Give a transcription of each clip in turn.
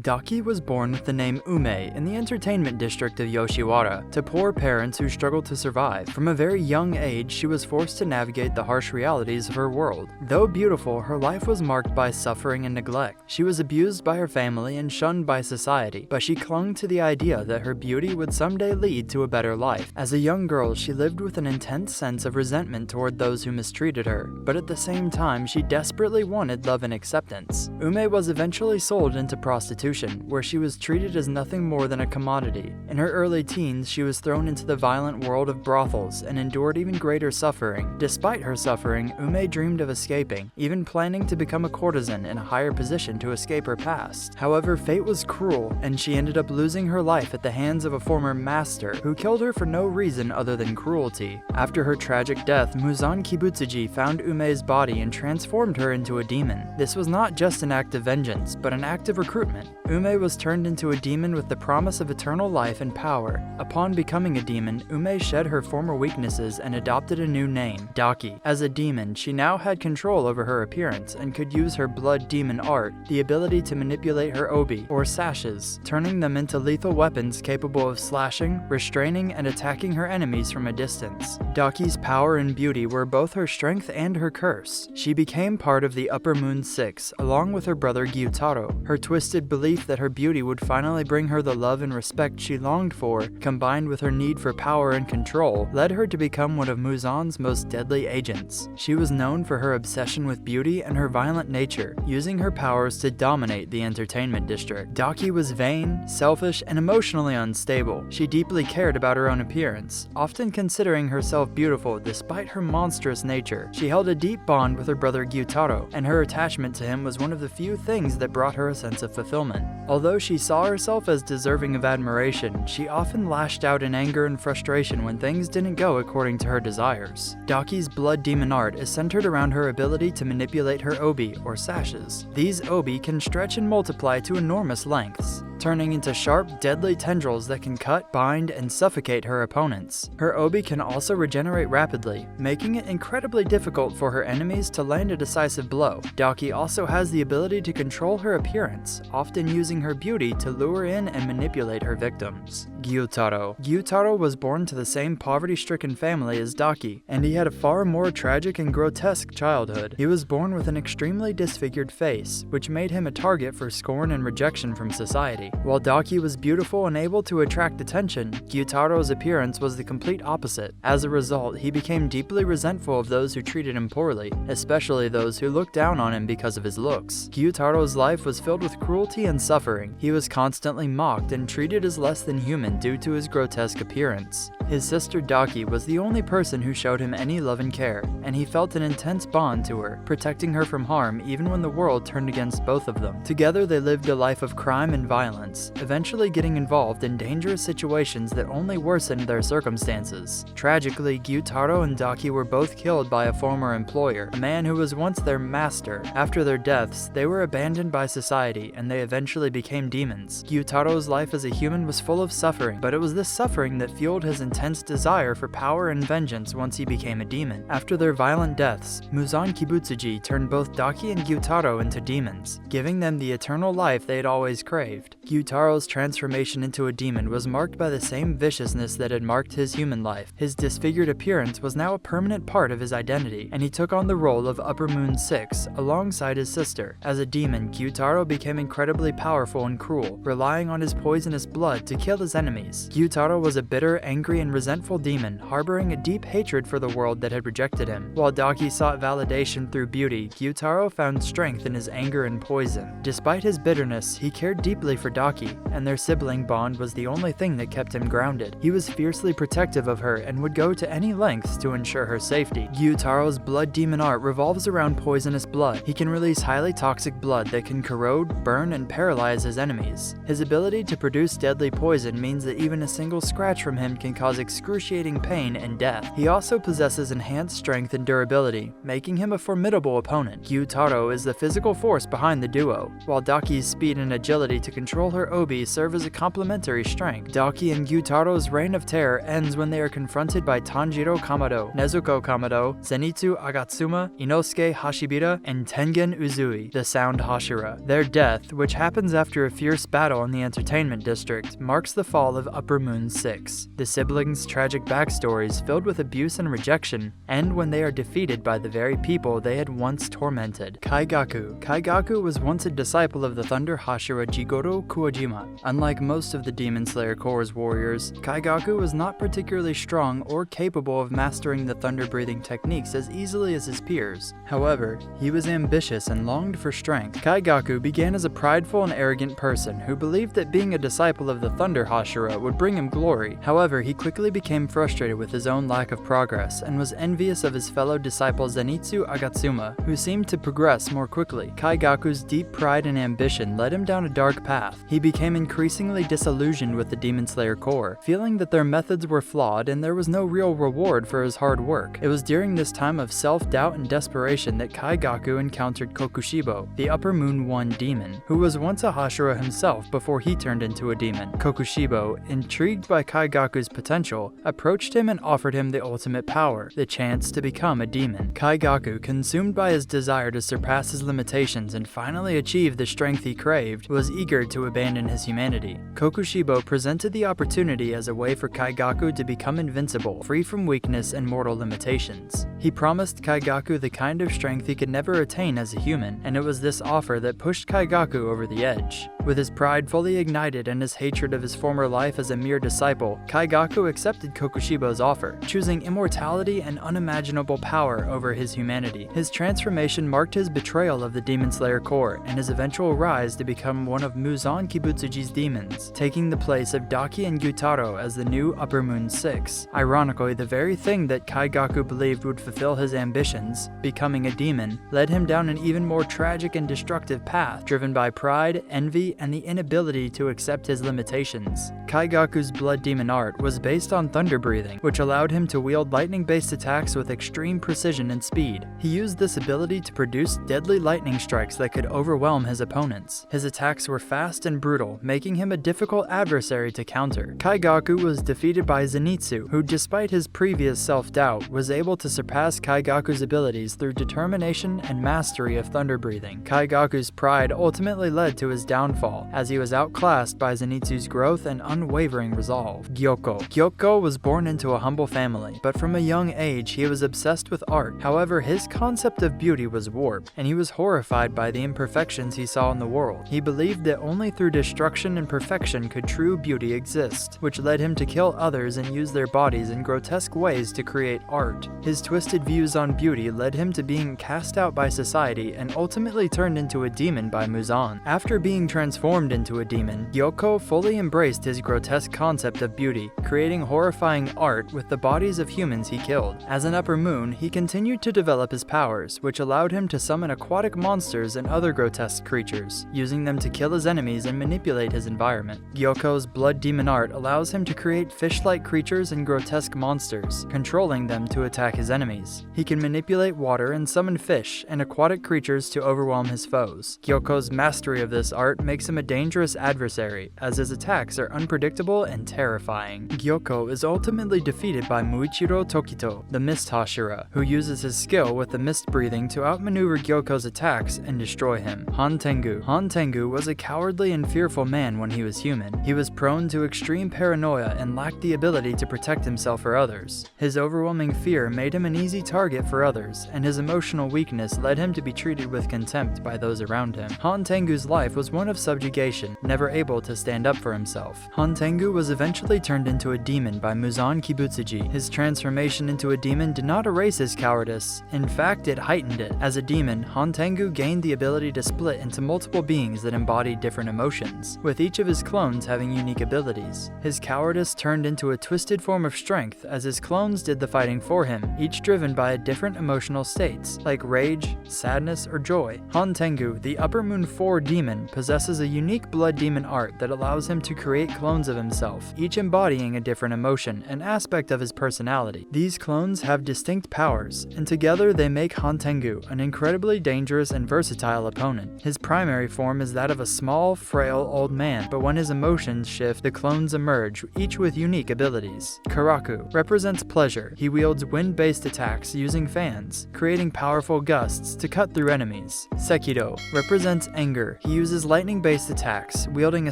Daki was born with the name Ume in the entertainment district of Yoshiwara to poor parents who struggled to survive. From a very young age, she was forced to navigate the harsh realities of her world. Though beautiful, her life was marked by suffering and neglect. She was abused by her family and shunned by society, but she clung to the idea that her beauty would someday lead to a better life. As a young girl, she lived with an intense sense of resentment toward those who mistreated her, but at the same time, she desperately wanted love and acceptance. Ume was eventually sold into prostitution, where she was treated as nothing more than a commodity. In her early teens, she was thrown into the violent world of brothels and endured even greater suffering. Despite her suffering, Ume dreamed of escaping, even planning to become a courtesan in a higher position to escape her past. However, fate was cruel, and she ended up losing her life at the hands of a former master who killed her for no reason other than cruelty. After her tragic death, Muzan Kibutsuji found Ume's body and transformed her into a demon. This was not just an act of vengeance, but an act of recruitment. Ume was turned into a demon with the promise of eternal life and power. Upon becoming a demon, Ume shed her former weaknesses and adopted a new name, Daki. As a demon, she now had control over her appearance and could use her blood demon art, the ability to manipulate her obi, or sashes, turning them into lethal weapons capable of slashing, restraining, and attacking her enemies from a distance. Daki's power and beauty were both her strength and her curse. She became part of the Upper Moon Six, along with her brother Gyutaro. Her twisted belief that her beauty would finally bring her the love and respect she longed for, combined with her need for power and control, led her to become one of Muzan's most deadly agents. She was known for her obsession with beauty and her violent nature, using her powers to dominate the entertainment district. Daki was vain, selfish, and emotionally unstable. She deeply cared about her own appearance, often considering herself beautiful despite her monstrous nature. She held a deep bond with her brother Gyutaro, and her attachment to him was one of the few things that brought her a sense of fulfillment. Although she saw herself as deserving of admiration, she often lashed out in anger and frustration when things didn't go according to her desires. Daki's blood demon art is centered around her ability to manipulate her obi, or sashes. These obi can stretch and multiply to enormous lengths, turning into sharp, deadly tendrils that can cut, bind, and suffocate her opponents. Her obi can also regenerate rapidly, making it incredibly difficult for her enemies to land a decisive blow. Daki also has the ability to control her appearance, often using her beauty to lure in and manipulate her victims. Gyutaro was born to the same poverty-stricken family as Daki, and he had a far more tragic and grotesque childhood. He was born with an extremely disfigured face, which made him a target for scorn and rejection from society. While Daki was beautiful and able to attract attention, Gyutaro's appearance was the complete opposite. As a result, he became deeply resentful of those who treated him poorly, especially those who looked down on him because of his looks. Gyutaro's life was filled with cruelty and suffering. He was constantly mocked and treated as less than human due to his grotesque appearance. His sister Daki was the only person who showed him any love and care, and he felt an intense bond to her, protecting her from harm even when the world turned against both of them. Together they lived a life of crime and violence, eventually getting involved in dangerous situations that only worsened their circumstances. Tragically, Gyutaro and Daki were both killed by a former employer, a man who was once their master. After their deaths, they were abandoned by society, and they eventually became demons. Gyutaro's life as a human was full of suffering, but it was this suffering that fueled his intense desire for power and vengeance once he became a demon. After their violent deaths, Muzan Kibutsuji turned both Daki and Gyutaro into demons, giving them the eternal life they had always craved. Gyutaro's transformation into a demon was marked by the same viciousness that had marked his human life. His disfigured appearance was now a permanent part of his identity, and he took on the role of Upper Moon 6 alongside his sister. As a demon, Gyutaro became incredibly powerful and cruel, relying on his poisonous blood to kill his enemies. Gyutaro was a bitter, angry, and resentful demon, harboring a deep hatred for the world that had rejected him. While Daki sought validation through beauty, Gyutaro found strength in his anger and poison. Despite his bitterness, he cared deeply for Daki, and their sibling bond was the only thing that kept him grounded. He was fiercely protective of her and would go to any lengths to ensure her safety. Gyutaro's blood demon art revolves around poisonous blood. He can release highly toxic blood that can corrode, burn, and paralyze his enemies. His ability to produce deadly poison means understands that even a single scratch from him can cause excruciating pain and death. He also possesses enhanced strength and durability, making him a formidable opponent. Gyutaro is the physical force behind the duo, while Daki's speed and agility to control her obi serve as a complementary strength. Daki and Gyutaro's reign of terror ends when they are confronted by Tanjiro Kamado, Nezuko Kamado, Zenitsu Agatsuma, Inosuke Hashibira, and Tengen Uzui, the Sound Hashira. Their death, which happens after a fierce battle in the entertainment district, marks the fall of Upper Moon 6. The siblings' tragic backstories, filled with abuse and rejection, end when they are defeated by the very people they had once tormented. Kaigaku. Kaigaku was once a disciple of the Thunder Hashira Jigoro Kuojima. Unlike most of the Demon Slayer Corps' warriors, Kaigaku was not particularly strong or capable of mastering the thunder-breathing techniques as easily as his peers. However, he was ambitious and longed for strength. Kaigaku began as a prideful and arrogant person who believed that being a disciple of the Thunder Hashira would bring him glory. However, he quickly became frustrated with his own lack of progress and was envious of his fellow disciple Zenitsu Agatsuma, who seemed to progress more quickly. Kaigaku's deep pride and ambition led him down a dark path. He became increasingly disillusioned with the Demon Slayer Corps, feeling that their methods were flawed and there was no real reward for his hard work. It was during this time of self-doubt and desperation that Kaigaku encountered Kokushibo, the Upper Moon 1 demon, who was once a Hashira himself before he turned into a demon. Kokushibo, intrigued by Kaigaku's potential, approached him and offered him the ultimate power, the chance to become a demon. Kaigaku, consumed by his desire to surpass his limitations and finally achieve the strength he craved, was eager to abandon his humanity. Kokushibo presented the opportunity as a way for Kaigaku to become invincible, free from weakness and mortal limitations. He promised Kaigaku the kind of strength he could never attain as a human, and it was this offer that pushed Kaigaku over the edge. With his pride fully ignited and his hatred of his former life as a mere disciple, Kaigaku accepted Kokushibo's offer, choosing immortality and unimaginable power over his humanity. His transformation marked his betrayal of the Demon Slayer Corps and his eventual rise to become one of Muzan Kibutsuji's demons, taking the place of Daki and Gyutaro as the new Upper Moon 6. Ironically, the very thing that Kaigaku believed would fulfill his ambitions, becoming a demon, led him down an even more tragic and destructive path, driven by pride, envy, and the inability to accept his limitations. Kaigaku's blood demon art was based on thunder breathing, which allowed him to wield lightning-based attacks with extreme precision and speed. He used this ability to produce deadly lightning strikes that could overwhelm his opponents. His attacks were fast and brutal, making him a difficult adversary to counter. Kaigaku was defeated by Zenitsu, who, despite his previous self-doubt, was able to surpass Kaigaku's abilities through determination and mastery of thunder breathing. Kaigaku's pride ultimately led to his downfall, as he was outclassed by Zenitsu's growth and unwavering resolve. Gyoko. Gyoko was born into a humble family, but from a young age he was obsessed with art. However, his concept of beauty was warped, and he was horrified by the imperfections he saw in the world. He believed that only through destruction and perfection could true beauty exist, which led him to kill others and use their bodies in grotesque ways to create art. His twisted views on beauty led him to being cast out by society and ultimately turned into a demon by Muzan. After being transformed into a demon, Gyoko fully embraced his grotesque concept of beauty, creating horrifying art with the bodies of humans he killed. As an Upper Moon, he continued to develop his powers, which allowed him to summon aquatic monsters and other grotesque creatures, using them to kill his enemies and manipulate his environment. Gyoko's blood demon art allows him to create fish-like creatures and grotesque monsters, controlling them to attack his enemies. He can manipulate water and summon fish and aquatic creatures to overwhelm his foes. Gyoko's mastery of this art makes him a dangerous adversary, as his attacks are unpredictable and terrifying. Gyoko is ultimately defeated by Muichiro Tokito, the Mist Hashira, who uses his skill with the mist breathing to outmaneuver Gyoko's attacks and destroy him. Tengu. Tengu was a cowardly and fearful man when he was human. He was prone to extreme paranoia and lacked the ability to protect himself or others. His overwhelming fear made him an easy target for others, and his emotional weakness led him to be treated with contempt by those around him. Tengu's life was one of subjugation, never able to stand up for himself. Tengu was eventually turned into a demon by Muzan Kibutsuji. His transformation into a demon did not erase his cowardice. In fact, it heightened it. As a demon, Tengu gained the ability to split into multiple beings that embodied different emotions, with each of his clones having unique abilities. His cowardice turned into a twisted form of strength as his clones did the fighting for him, each driven driven by different emotional states, like rage, sadness, or joy. Han Tengu, the Upper Moon 4 demon, possesses a unique blood demon art that allows him to create clones of himself, each embodying a different emotion, an aspect of his personality. These clones have distinct powers, and together they make Han Tengu an incredibly dangerous and versatile opponent. His primary form is that of a small, frail old man, but when his emotions shift, the clones emerge, each with unique abilities. Karaku represents pleasure. He wields wind-based attacks using fans, creating powerful gusts to cut through enemies. Sekido represents anger. He uses lightning-based attacks, wielding a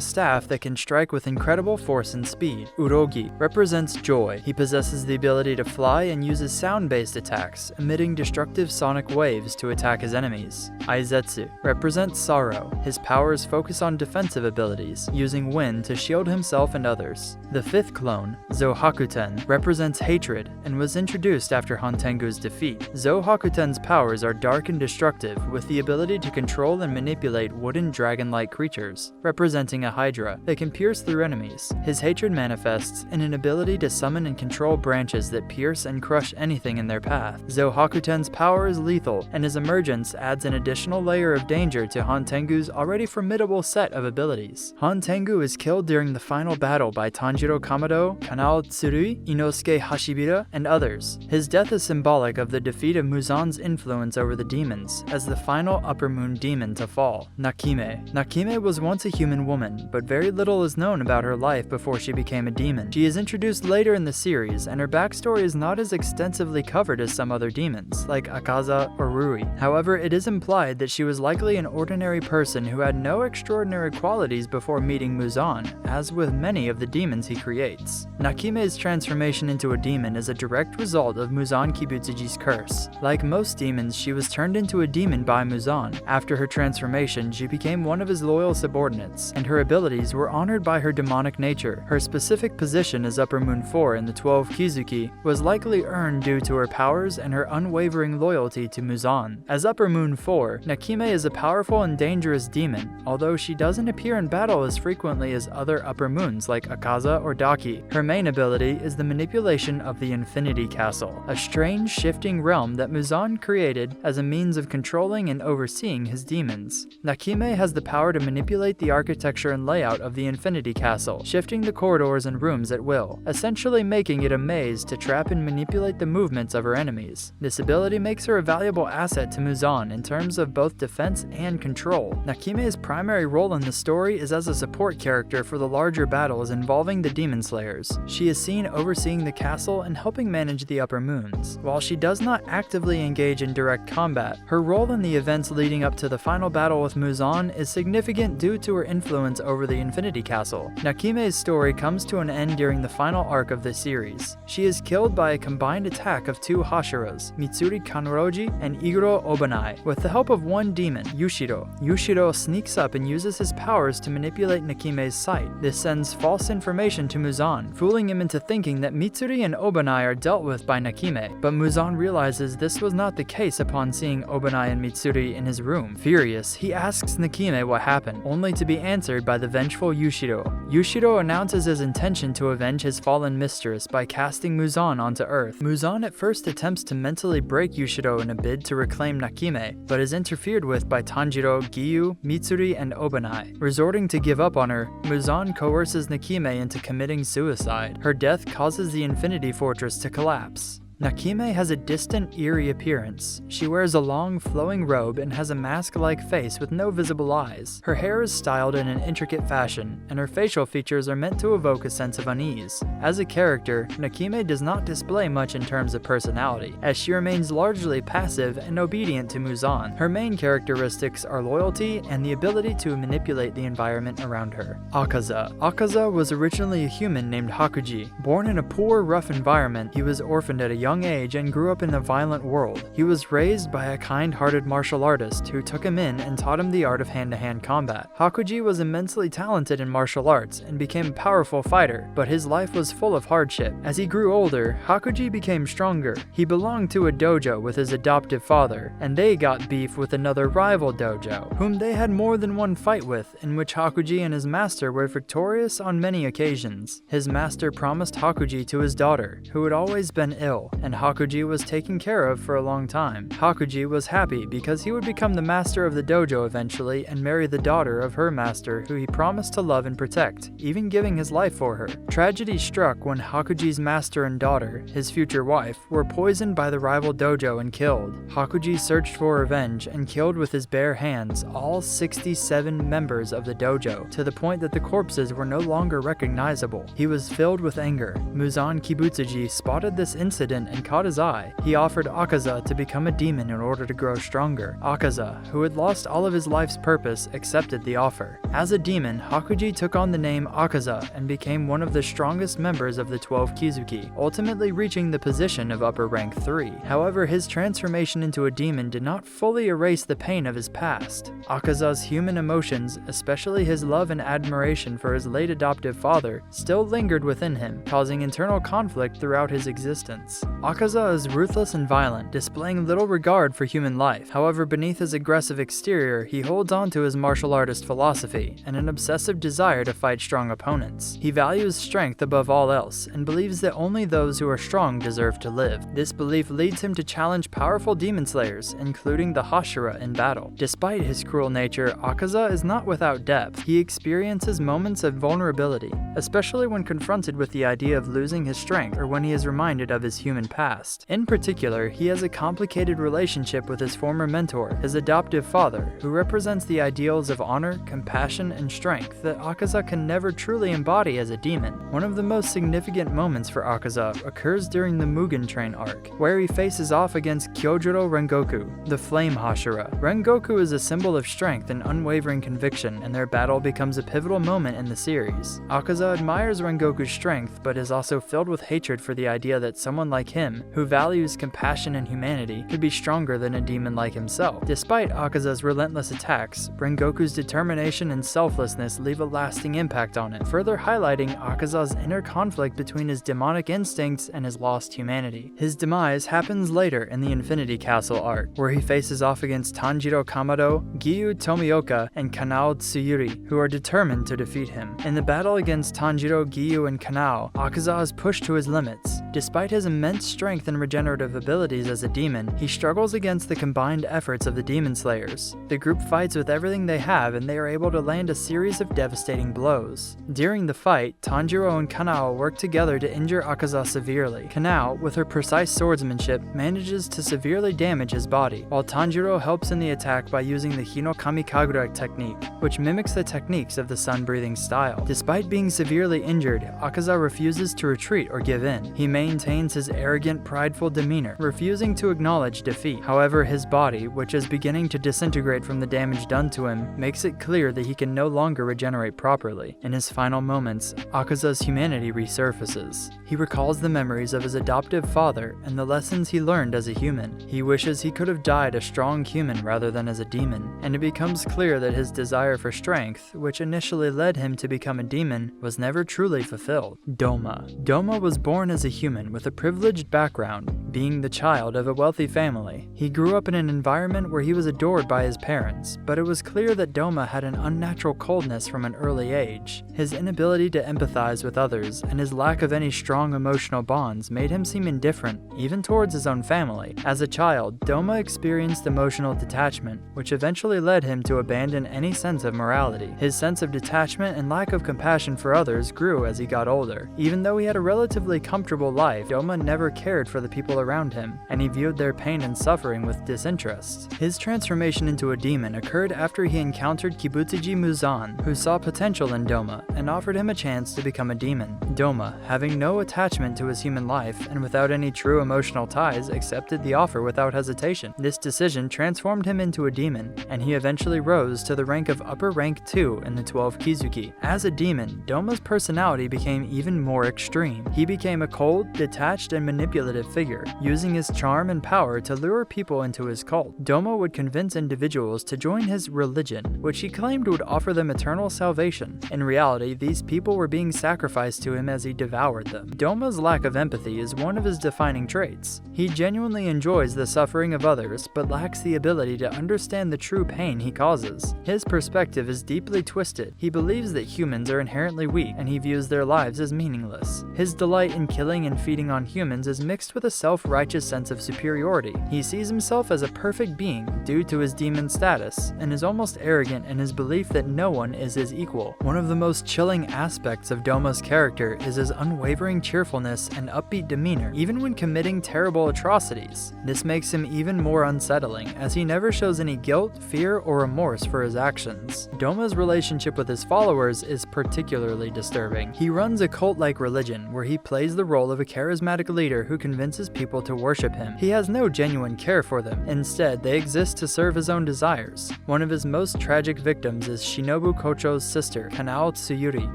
staff that can strike with incredible force and speed. Urogi represents joy. He possesses the ability to fly and uses sound-based attacks, emitting destructive sonic waves to attack his enemies. Aizetsu represents sorrow. His powers focus on defensive abilities, using wind to shield himself and others. The fifth clone, Zohakuten, represents hatred and was introduced after Han Tengu's defeat. Zohakuten's powers are dark and destructive, with the ability to control and manipulate wooden dragon-like creatures, representing a hydra that can pierce through enemies. His hatred manifests in an ability to summon and control branches that pierce and crush anything in their path. Zohakuten's power is lethal, and his emergence adds an additional layer of danger to Han Tengu's already formidable set of abilities. Han Tengu is killed during the final battle by Tanjiro Kamado, Kanao Tsurui, Inosuke Hashibira, and others. His death is symbolic of the defeat of Muzan's influence over the demons, as the final Upper Moon demon to fall. Nakime. Nakime was once a human woman, but very little is known about her life before she became a demon. She is introduced later in the series, and her backstory is not as extensively covered as some other demons, like Akaza or Rui. However, it is implied that she was likely an ordinary person who had no extraordinary qualities before meeting Muzan, as with many of the demons he creates. Nakime's transformation into a demon is a direct result of Muzan Kibutsuji's curse. Like most demons, she was turned into a demon by Muzan. After her transformation, she became one of his loyal subordinates, and her abilities were honored by her demonic nature. Her specific position as Upper Moon 4 in the 12 Kizuki was likely earned due to her powers and her unwavering loyalty to Muzan. As Upper Moon 4, Nakime is a powerful and dangerous demon, although she doesn't appear in battle as frequently as other Upper Moons like Akaza or Daki. Her main ability is the manipulation of the Infinity Castle, a strange shifting realm that Muzan created as a means of controlling and overseeing his demons. Nakime has the power to manipulate the architecture and layout of the Infinity Castle, shifting the corridors and rooms at will, essentially making it a maze to trap and manipulate the movements of her enemies. This ability makes her a valuable asset to Muzan in terms of both defense and control. Nakime's primary role in the story is as a support character for the larger battles involving the Demon Slayers. She is seen overseeing the castle and helping manage the Upper Moons. While she does not actively engage in direct combat, her role in the events leading up to the final battle with Muzan is significant due to her influence over the Infinity Castle. Nakime's story comes to an end during the final arc of the series. She is killed by a combined attack of two Hashiras, Mitsuri Kanroji and Iguro Obanai, with the help of one demon, Yushiro. Yushiro sneaks up and uses his powers to manipulate Nakime's sight. This sends false information to Muzan, fooling him into thinking that Mitsuri and Obanai are dealt with by Nakime, but Muzan realizes this was not the case upon seeing Obanai and Mitsuri in his room. Furious, he asks Nakime what happened, only to be answered by the vengeful Yushiro. Yushiro announces his intention to avenge his fallen mistress by casting Muzan onto Earth. Muzan at first attempts to mentally break Yushiro in a bid to reclaim Nakime, but is interfered with by Tanjiro, Giyu, Mitsuri, and Obanai. Resorting to give up on her, Muzan coerces Nakime into committing suicide. Her death causes the Infinity Fortress to collapse. Nakime has a distant, eerie appearance. She wears a long, flowing robe and has a mask-like face with no visible eyes. Her hair is styled in an intricate fashion, and her facial features are meant to evoke a sense of unease. As a character, Nakime does not display much in terms of personality, as she remains largely passive and obedient to Muzan. Her main characteristics are loyalty and the ability to manipulate the environment around her. Akaza. Akaza was originally a human named Hakuji. Born in a poor, rough environment, he was orphaned at a young age and grew up in a violent world. He was raised by a kind-hearted martial artist who took him in and taught him the art of hand-to-hand combat. Hakuji was immensely talented in martial arts and became a powerful fighter, but his life was full of hardship. As he grew older, Hakuji became stronger. He belonged to a dojo with his adoptive father, and they got beef with another rival dojo, whom they had more than one fight with, in which Hakuji and his master were victorious on many occasions. His master promised Hakuji to his daughter, who had always been ill. and Hakuji was taken care of for a long time. Hakuji was happy because he would become the master of the dojo eventually and marry the daughter of her master, who he promised to love and protect, even giving his life for her. Tragedy struck when Hakuji's master and daughter, his future wife, were poisoned by the rival dojo and killed. Hakuji searched for revenge and killed with his bare hands all 67 members of the dojo, to the point that the corpses were no longer recognizable. He was filled with anger. Muzan Kibutsuji spotted this incident and caught his eye. He offered Akaza to become a demon in order to grow stronger. Akaza, who had lost all of his life's purpose, accepted the offer. As a demon, Hakuji took on the name Akaza and became one of the strongest members of the 12 Kizuki, ultimately reaching the position of upper rank 3. However, his transformation into a demon did not fully erase the pain of his past. Akaza's human emotions, especially his love and admiration for his late adoptive father, still lingered within him, causing internal conflict throughout his existence. Akaza is ruthless and violent, displaying little regard for human life. However, beneath his aggressive exterior, he holds on to his martial artist philosophy and an obsessive desire to fight strong opponents. He values strength above all else and believes that only those who are strong deserve to live. This belief leads him to challenge powerful demon slayers, including the Hashira, in battle. Despite his cruel nature, Akaza is not without depth. He experiences moments of vulnerability, especially when confronted with the idea of losing his strength or when he is reminded of his human past. In particular, he has a complicated relationship with his former mentor, his adoptive father, who represents the ideals of honor, compassion, and strength that Akaza can never truly embody as a demon. One of the most significant moments for Akaza occurs during the Mugen Train arc, where he faces off against Kyojuro Rengoku, the Flame Hashira. Rengoku is a symbol of strength and unwavering conviction, and their battle becomes a pivotal moment in the series. Akaza admires Rengoku's strength, but is also filled with hatred for the idea that someone like him, who values compassion and humanity, could be stronger than a demon like himself. Despite Akaza's relentless attacks, Rengoku's determination and selflessness leave a lasting impact on it, further highlighting Akaza's inner conflict between his demonic instincts and his lost humanity. His demise happens later in the Infinity Castle arc, where he faces off against Tanjiro Kamado, Giyu Tomioka, and Kanao Tsuyuri, who are determined to defeat him. In the battle against Tanjiro, Giyu, and Kanao, Akaza is pushed to his limits. Despite his immense strength and regenerative abilities as a demon, he struggles against the combined efforts of the Demon Slayers. The group fights with everything they have, and they are able to land a series of devastating blows. During the fight, Tanjiro and Kanao work together to injure Akaza severely. Kanao, with her precise swordsmanship, manages to severely damage his body, while Tanjiro helps in the attack by using the Hino Kamikagura technique, which mimics the techniques of the sun-breathing style. Despite being severely injured, Akaza refuses to retreat or give in. He maintains his arrogant, prideful demeanor, refusing to acknowledge defeat. However, his body, which is beginning to disintegrate from the damage done to him, makes it clear that he can no longer regenerate properly. In his final moments, Akaza's humanity resurfaces. He recalls the memories of his adoptive father and the lessons he learned as a human. He wishes he could have died a strong human rather than as a demon, and it becomes clear that his desire for strength, which initially led him to become a demon, was never truly fulfilled. Doma. Doma was born as a human with a privileged background, being the child of a wealthy family. He grew up in an environment where he was adored by his parents, but it was clear that Doma had an unnatural coldness from an early age. His inability to empathize with others and his lack of any strong emotional bonds made him seem indifferent, even towards his own family. As a child, Doma experienced emotional detachment, which eventually led him to abandon any sense of morality. His sense of detachment and lack of compassion for others grew as he got older. Even though he had a relatively comfortable life, Doma never cared for the people around him, and he viewed their pain and suffering with disinterest. His transformation into a demon occurred after he encountered Kibutsuji Muzan, who saw potential in Doma and offered him a chance to become a demon. Doma, having no attachment to his human life and without any true emotional ties, accepted the offer without hesitation. This decision transformed him into a demon, and he eventually rose to the rank of upper rank 2 in the 12 Kizuki. As a demon, Doma's personality became even more extreme. He became a cold, detached, and manipulative figure, using his charm and power to lure people into his cult. Doma would convince individuals to join his religion, which he claimed would offer them eternal salvation. In reality, these people were being sacrificed to him as he devoured them. Doma's lack of empathy is one of his defining traits. He genuinely enjoys the suffering of others, but lacks the ability to understand the true pain he causes. His perspective is deeply twisted. He believes that humans are inherently weak, and he views their lives as meaningless. His delight in killing and feeding on humans is mixed with a self-righteous sense of superiority. He sees himself as a perfect being due to his demon status, and is almost arrogant in his belief that no one is his equal. One of the most chilling aspects of Doma's character is his unwavering cheerfulness and upbeat demeanor, even when committing terrible atrocities. This makes him even more unsettling, as he never shows any guilt, fear, or remorse for his actions. Doma's relationship with his followers is particularly disturbing. He runs a cult-like religion where he plays the role of a charismatic leader who convinces people to worship him. He has no genuine care for them. Instead, they exist to serve his own desires. One of his most tragic victims is Shinobu Kocho's sister, Kanao Tsuyuri,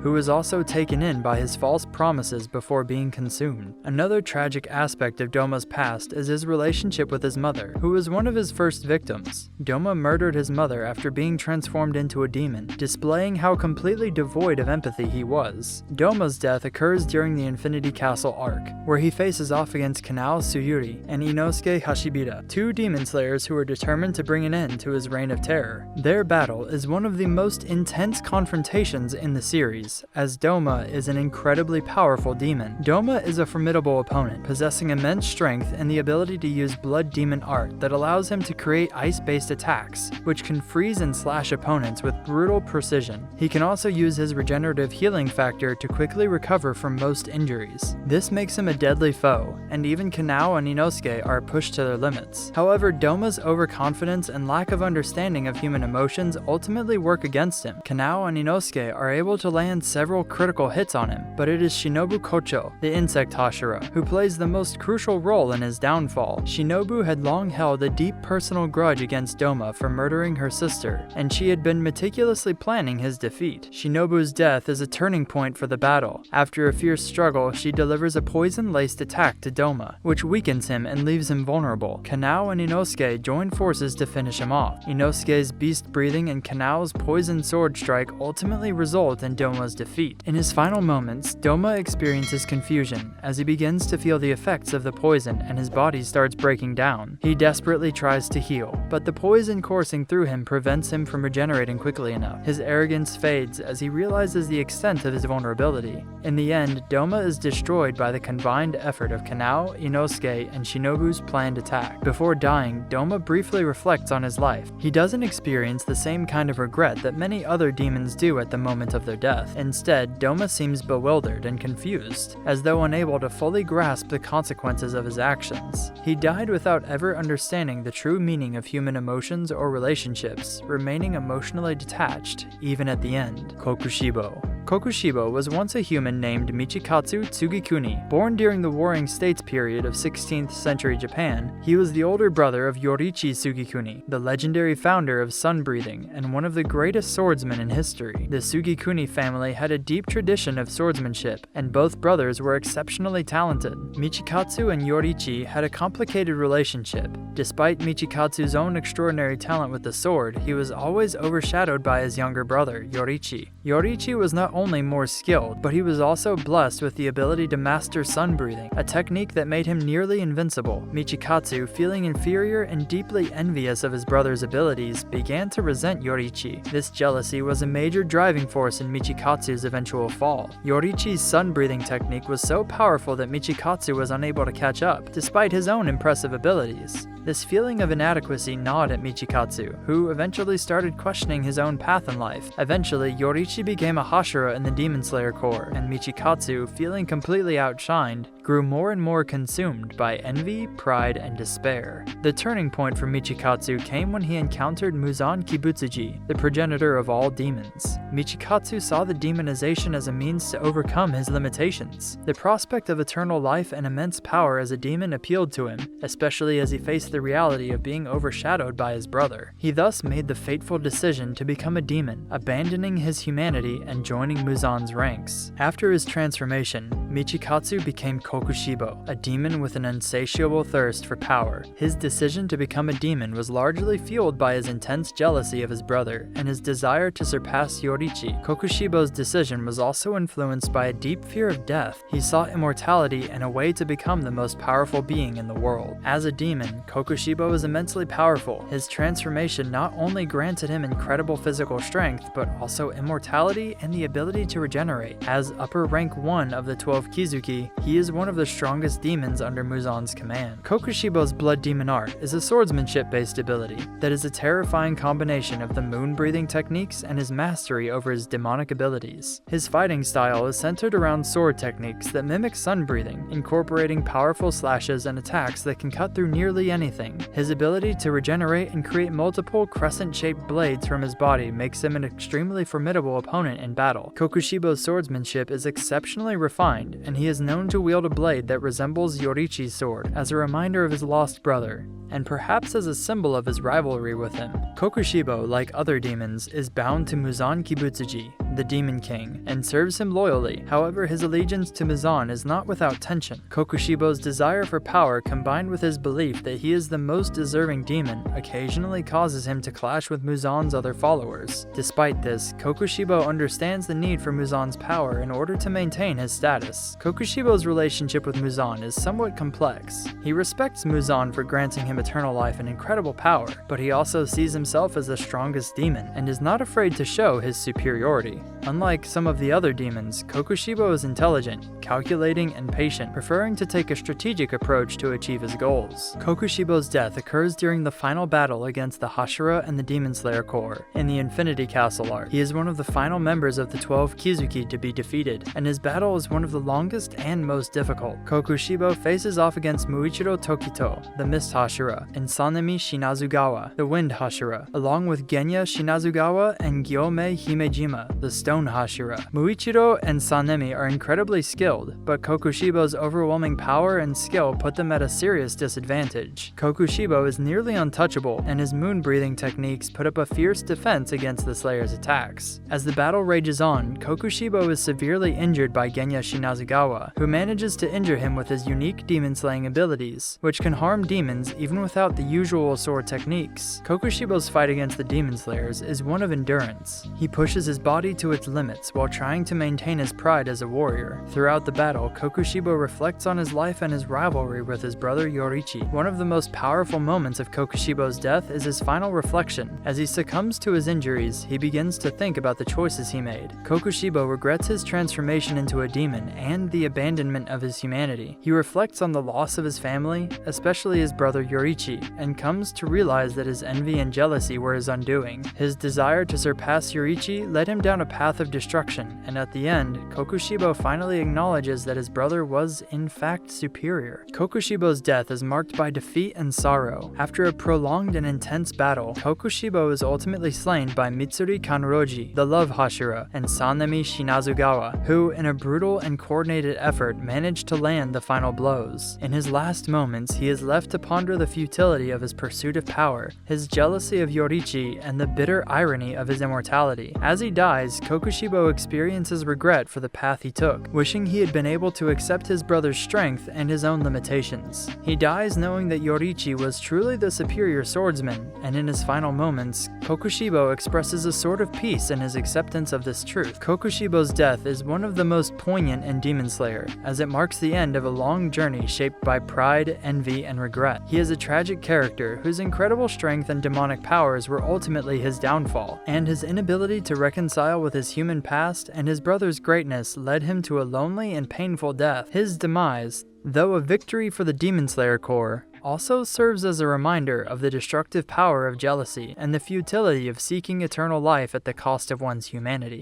who is also taken in by his false promises before being consumed. Another tragic aspect of Doma's past is his relationship with his mother, who was one of his first victims. Doma murdered his mother after being transformed into a demon, displaying how completely devoid of empathy he was. Doma's death occurs during the Infinity Castle arc, where he faces off against Kanao Tsuyuri and Inosuke Hashibita, two demon slayers who are determined to bring an end to his reign of terror. Their battle is one of the most intense confrontations in the series, as Doma is an incredibly powerful demon. Doma is a formidable opponent, possessing immense strength and the ability to use blood demon art that allows him to create ice-based attacks, which can freeze and slash opponents with brutal precision. He can also use his regenerative healing factor to quickly recover from most injuries. This makes him a deadly foe, and even Kanao and Inosuke are pushed to their limits. However, Doma's overconfidence and lack of understanding of human emotions ultimately work against him. Kanao and Inosuke are able to land several critical hits on him, but it is Shinobu Kocho, the insect Hashira, who plays the most crucial role in his downfall. Shinobu had long held a deep personal grudge against Doma for murdering her sister, and she had been meticulously planning his defeat. Shinobu's death is a turning point for the battle. After a fierce struggle, she delivers a poison-laced attack to Doma, which weakens him and leaves him vulnerable. Kanao and Inosuke join forces to finish him off. Inosuke's beast breathing and Kanao's poison sword strike ultimately result in Doma's defeat. In his final moments, Doma experiences confusion as he begins to feel the effects of the poison and his body starts breaking down. He desperately tries to heal, but the poison coursing through him prevents him from regenerating quickly enough. His arrogance fades as he realizes the extent of his vulnerability. In the end, Doma is destroyed by the combined effort of Kanao, Inosuke, and Shinobu's planned attack. Before dying, Doma briefly reflects on his life. He doesn't experience the same kind of regret that many other demons do at the moment of their death. Instead, Doma seems bewildered and confused, as though unable to fully grasp the consequences of his actions. He died without ever understanding the true meaning of human emotions or relationships, remaining emotionally detached, even at the end. Kokushibo. Kokushibo was once a human named Michikatsu Tsugikuni. Born during the Warring States period of 16th century Japan, he was the older brother of Yoriichi Tsugikuni, the legendary founder of sun breathing and one of the greatest swordsmen in history. The Tsugikuni family had a deep tradition of swordsmanship, and both brothers were exceptionally talented. Michikatsu and Yoriichi had a complicated relationship. Despite Michikatsu's own extraordinary talent with the sword, he was always overshadowed by his younger brother, Yoriichi. Yoriichi was not only more skilled, but he was also blessed with the ability to master sun breathing, a technique that made him nearly invincible. Michikatsu, feeling inferior and deeply envious of his brother's abilities, began to resent Yoriichi. This jealousy was a major driving force in Michikatsu's eventual fall. Yoriichi's sun breathing technique was so powerful that Michikatsu was unable to catch up, despite his own impressive abilities. This feeling of inadequacy gnawed at Michikatsu, who eventually started questioning his own path in life. Eventually, Yoriichi became a Hashira in the Demon Slayer Corps, and Michikatsu, feeling completely outshined, grew more and more consumed by envy, pride, and despair. The turning point for Michikatsu came when he encountered Muzan Kibutsuji, the progenitor of all demons. Michikatsu saw the demonization as a means to overcome his limitations. The prospect of eternal life and immense power as a demon appealed to him, especially as he faced the reality of being overshadowed by his brother. He thus made the fateful decision to become a demon, abandoning his humanity and joining Muzan's ranks. After his transformation, Michikatsu became Kokushibo, a demon with an insatiable thirst for power. His decision to become a demon was largely fueled by his intense jealousy of his brother and his desire to surpass Yoriichi. Kokushibo's decision was also influenced by a deep fear of death. He sought immortality and a way to become the most powerful being in the world. As a demon, Kokushibo was immensely powerful. His transformation not only granted him incredible physical strength, but also immortality and the ability to regenerate. As upper rank 1 of the 12 12 Kizuki, he is one of the strongest demons under Muzan's command. Kokushibo's Blood Demon Art is a swordsmanship-based ability that is a terrifying combination of the moon-breathing techniques and his mastery over his demonic abilities. His fighting style is centered around sword techniques that mimic sun breathing, incorporating powerful slashes and attacks that can cut through nearly anything. His ability to regenerate and create multiple crescent-shaped blades from his body makes him an extremely formidable opponent in battle. Kokushibo's swordsmanship is exceptionally refined, and he is known to wield a blade that resembles Yorichi's sword as a reminder of his lost brother, and perhaps as a symbol of his rivalry with him. Kokushibo, like other demons, is bound to Muzan Kibutsuji, the Demon King, and serves him loyally. However, his allegiance to Muzan is not without tension. Kokushibo's desire for power combined with his belief that he is the most deserving demon occasionally causes him to clash with Muzan's other followers. Despite this, Kokushibo understands the need for Muzan's power in order to maintain his status. Kokushibo's relationship with Muzan is somewhat complex. He respects Muzan for granting him eternal life and incredible power, but he also sees himself as the strongest demon and is not afraid to show his superiority. Unlike some of the other demons, Kokushibo is intelligent, calculating, and patient, preferring to take a strategic approach to achieve his goals. Kokushibo's death occurs during the final battle against the Hashira and the Demon Slayer Corps in the Infinity Castle arc. He is one of the final members of the 12 Kizuki to be defeated, and his battle is one of the longest and most difficult. Kokushibo faces off against Muichiro Tokito, the Mist Hashira, and Sanemi Shinazugawa, the Wind Hashira, along with Genya Shinazugawa and Gyome Himejima, the Stone Hashira. Muichiro and Sanemi are incredibly skilled, but Kokushibo's overwhelming power and skill put them at a serious disadvantage. Kokushibo is nearly untouchable, and his moon-breathing techniques put up a fierce defense against the Slayer's attacks. As the battle rages on, Kokushibo is severely injured by Genya Shinazugawa, who manages to injure him with his unique demon-slaying abilities, which can harm demons even without the usual sword techniques. Kokushibo's fight against the Demon Slayers is one of endurance. He pushes his body to its limits while trying to maintain his pride as a warrior. Throughout the battle, Kokushibo reflects on his life and his rivalry with his brother Yorichi. One of the most powerful moments of Kokushibo's death is his final reflection. As he succumbs to his injuries, he begins to think about the choices he made. Kokushibo regrets his transformation into a demon and the abandonment of his humanity. He reflects on the loss of his family, especially his brother Yorichi, and comes to realize that his envy and jealousy were his undoing. His desire to surpass Yorichi led him down a path of destruction, and at the end, Kokushibo finally acknowledges that his brother was in fact superior. Kokushibo's death is marked by defeat and sorrow. After a prolonged and intense battle, Kokushibo is ultimately slain by Mitsuri Kanroji, the Love Hashira, and Sanemi Shinazugawa, who, in a brutal and coordinated effort, managed to land the final blows. In his last moments, he is left to ponder the futility of his pursuit of power, his jealousy of Yorichi, and the bitter irony of his immortality. As he dies, Kokushibo experiences regret for the path he took, wishing he had been able to accept his brother's strength and his own limitations. He dies knowing that Yorichi was truly the superior swordsman, and in his final moments, Kokushibo expresses a sort of peace in his acceptance of this truth. Kokushibo's death is one of the most poignant in Demon Slayer, as it marks the end of a long journey shaped by pride, envy, and regret. He is a tragic character whose incredible strength and demonic powers were ultimately his downfall, and his inability to reconcile with his human past and his brother's greatness led him to a lonely and painful death. His demise, though a victory for the Demon Slayer Corps, also serves as a reminder of the destructive power of jealousy and the futility of seeking eternal life at the cost of one's humanity.